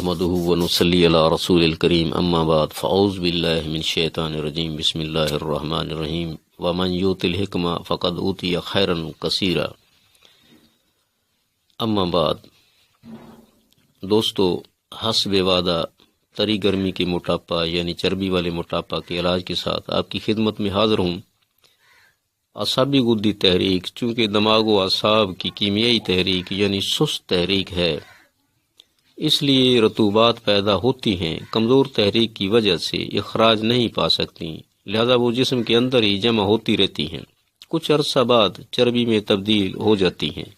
نحمده ونصلي على رسول الكريم اما بعد فاعوذ بالله من الشيطان الرجيم بسم الله الرحمن الرحيم ومن يؤت الحكمة فقد اوتي خيرا كثيرا اما بعد دوستو، حسب وعدہ تری گرمی کے موٹاپا یعنی چربی والے موٹاپا کے علاج کے ساتھ آپ کی خدمت میں حاضر ہوں۔ اعصابی گدی تحریک چونکہ دماغ و اعصاب کی کیمیائی تحریک یعنی سست تحریک ہے، اس لیے رطوبات پیدا ہوتی ہیں، کمزور تحریک کی وجہ سے اخراج نہیں پا سکتی، لہذا وہ جسم کے اندر ہی جمع ہوتی رہتی ہیں، کچھ عرصہ بعد چربی میں تبدیل ہو جاتی ہیں۔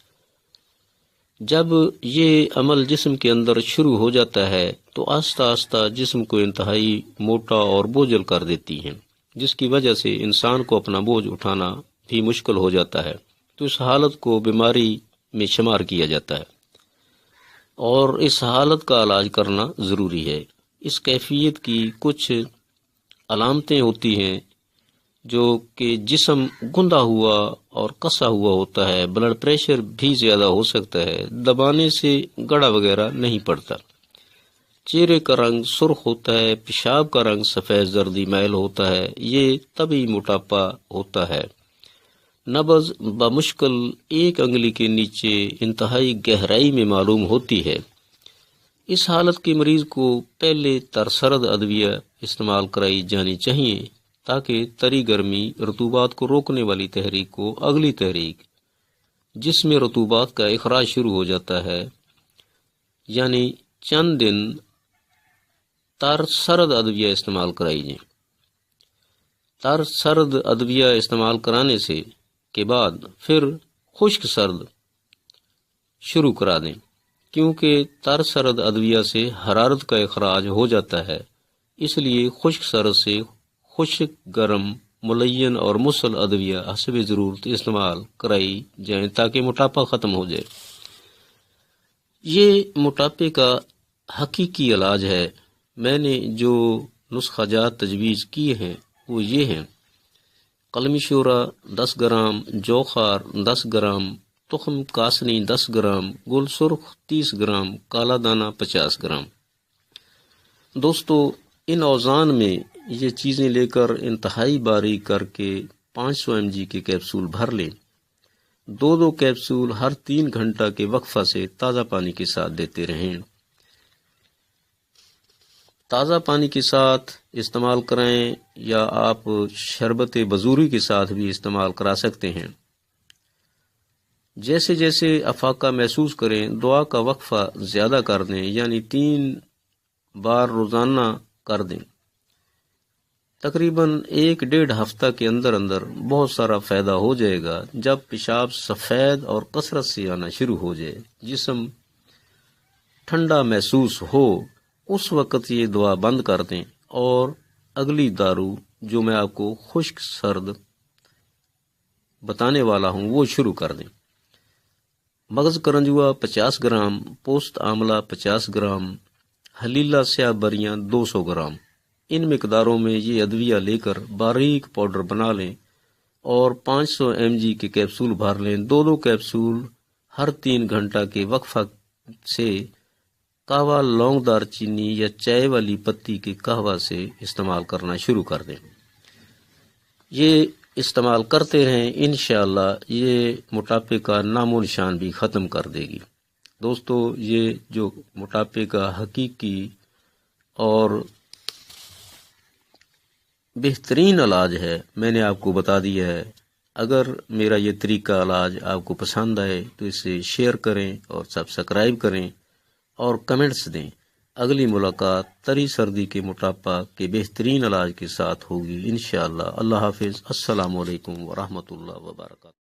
جب یہ عمل جسم کے اندر شروع ہو جاتا ہے تو آہستہ آہستہ جسم کو انتہائی موٹا اور بوجھل کر دیتی ہیں، جس کی وجہ سے انسان کو اپنا بوجھ اٹھانا بھی مشکل ہو جاتا ہے، تو اس حالت کو بیماری میں شمار کیا جاتا ہے اور اس حالت کا علاج کرنا ضروری ہے۔ اس کیفیت کی کچھ علامتیں ہوتی ہیں جو کہ جسم گندا ہوا اور کسا ہوا ہوتا ہے، بلڈ پریشر بھی زیادہ ہو سکتا ہے، دبانے سے گڑا وغیرہ نہیں پڑتا، چہرے کا رنگ سرخ ہوتا ہے، پیشاب کا رنگ سفید زردی میل ہوتا ہے، یہ طبی موٹاپا ہوتا ہے۔ نبض بمشکل ایک انگلی کے نیچے انتہائی گہرائی میں معلوم ہوتی ہے۔ اس حالت کے مریض کو پہلے ترسرد ادویہ استعمال کرائی جانی چاہیے تاکہ تری گرمی رطوبات کو روکنے والی تحریک کو اگلی تحریک جس میں رطوبات کا اخراج شروع ہو جاتا ہے یعنی چند دن ترسرد ادویہ استعمال کرائی جائیں۔ ترسرد ادویہ استعمال کرانے سے کے بعد پھر خشک سرد شروع کرا دیں، کیونکہ ترسرد ادویہ سے حرارت کا اخراج ہو جاتا ہے، اس لیے خشک سرد سے خشک گرم ملین اور مسل ادویہ حسب ضرورت استعمال کرائی جائیں تاکہ موٹاپا ختم ہو جائے۔ یہ موٹاپے کا حقیقی علاج ہے۔ میں نے جو نسخہ جات تجویز کیے ہیں وہ یہ ہیں: قلمی شورا 10 گرام، جوخار 10 گرام، تخم کاسنی 10 گرام، گل سرخ 30 گرام، کالا دانہ 50 گرام۔ دوستو، ان اوزان میں یہ چیزیں لے کر انتہائی باریک کر کے 500 mg کے کیپسول بھر لیں۔ 2 کیپسول ہر 3 گھنٹہ کے وقفہ سے تازہ پانی کے ساتھ دیتے رہیں۔ تازہ پانی کے ساتھ استعمال کریں یا آپ شربت بزوری کے ساتھ بھی استعمال کرا سکتے ہیں۔ جیسے جیسے افاقہ محسوس کریں دعا کا وقفہ زیادہ کر دیں، یعنی 3 بار روزانہ کر دیں۔ تقریباً 1-1.5 ہفتہ کے اندر بہت سارا فائدہ ہو جائے گا۔ جب پیشاب سفید اور کثرت سے آنا شروع ہو جائے، جسم ٹھنڈا محسوس ہو، اس وقت یہ دوا بند کر دیں اور اگلی دارو جو میں آپ کو خشک سرد بتانے والا ہوں وہ شروع کر دیں۔ مغز کرنجوا 50 گرام، پوست آملہ 50 گرام، حلیلہ سیاہ بریاں 200 گرام، ان مقداروں میں یہ ادویہ لے کر باریک پاؤڈر بنا لیں اور 500 mg کے کیپسول بھر لیں۔ 2 کیپسول ہر 3 گھنٹہ کے وقفہ سے قہوہ لونگ دار چینی یا چائے والی پتی کے قہوہ سے استعمال کرنا شروع کر دیں۔ یہ استعمال کرتے رہیں، انشاءاللہ یہ موٹاپے کا نام و نشان بھی ختم کر دے گی۔ دوستو، یہ جو موٹاپے کا حقیقی اور بہترین علاج ہے میں نے آپ کو بتا دیا ہے۔ اگر میرا یہ طریقہ علاج آپ کو پسند آئے تو اسے شیئر کریں اور سبسکرائب کریں اور کمنٹس دیں۔ اگلی ملاقات تری سردی کے موٹاپا کے بہترین علاج کے ساتھ ہوگی انشاءاللہ۔ اللہ حافظ۔ السلام علیکم ورحمۃ اللہ وبرکاتہ۔